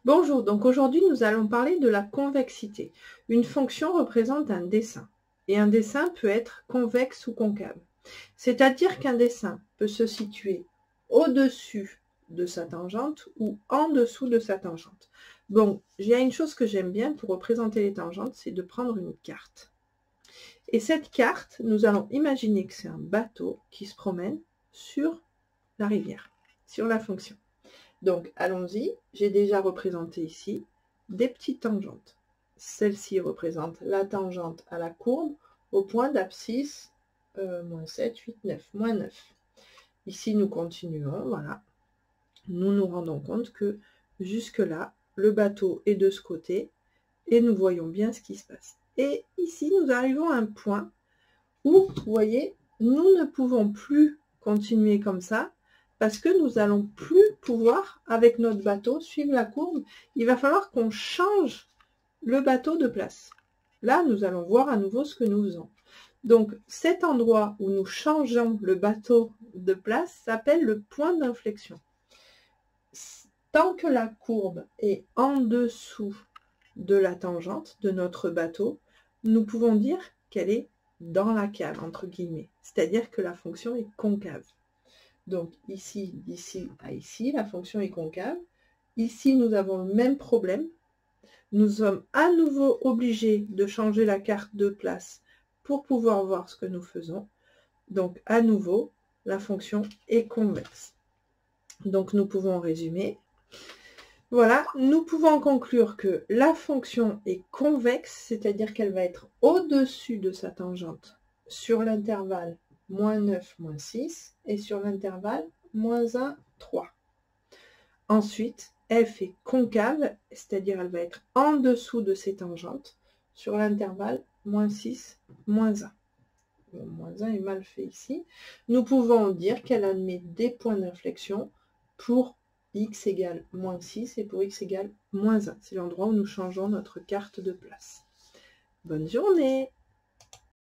Bonjour, donc aujourd'hui nous allons parler de la convexité. Une fonction représente un dessin, et un dessin peut être convexe ou concave. C'est-à-dire qu'un dessin peut se situer au-dessus de sa tangente ou en dessous de sa tangente. Bon, il y a une chose que j'aime bien pour représenter les tangentes, c'est de prendre une carte. Et cette carte, nous allons imaginer que c'est un bateau qui se promène sur la rivière, sur la fonction. Donc, allons-y. J'ai déjà représenté ici des petites tangentes. Celle-ci représente la tangente à la courbe au point d'abscisse moins 7, 8, 9, moins 9. Ici, nous continuons, voilà. Nous nous rendons compte que jusque-là, le bateau est de ce côté et nous voyons bien ce qui se passe. Et ici, nous arrivons à un point où, vous voyez, nous ne pouvons plus continuer comme ça, parce que nous allons plus pouvoir, avec notre bateau, suivre la courbe. Il va falloir qu'on change le bateau de place. Là, nous allons voir à nouveau ce que nous faisons. Donc, cet endroit où nous changeons le bateau de place s'appelle le point d'inflexion. Tant que la courbe est en dessous de la tangente de notre bateau, nous pouvons dire qu'elle est dans la cave, entre guillemets. C'est-à-dire que la fonction est concave. Donc ici, d'ici à ici, la fonction est concave. Ici, nous avons le même problème. Nous sommes à nouveau obligés de changer la carte de place pour pouvoir voir ce que nous faisons. Donc à nouveau, la fonction est convexe. Donc nous pouvons résumer. Voilà, nous pouvons conclure que la fonction est convexe, c'est-à-dire qu'elle va être au-dessus de sa tangente sur l'intervalle moins 9, moins 6 et sur l'intervalle moins 1, 3. Ensuite, f est concave, c'est-à-dire elle va être en dessous de ses tangentes sur l'intervalle moins 6, moins 1. Bon, moins 1 est mal fait ici. Nous pouvons dire qu'elle admet des points d'inflexion pour x égale moins 6 et pour x égale moins 1. C'est l'endroit où nous changeons notre carte de place. Bonne journée!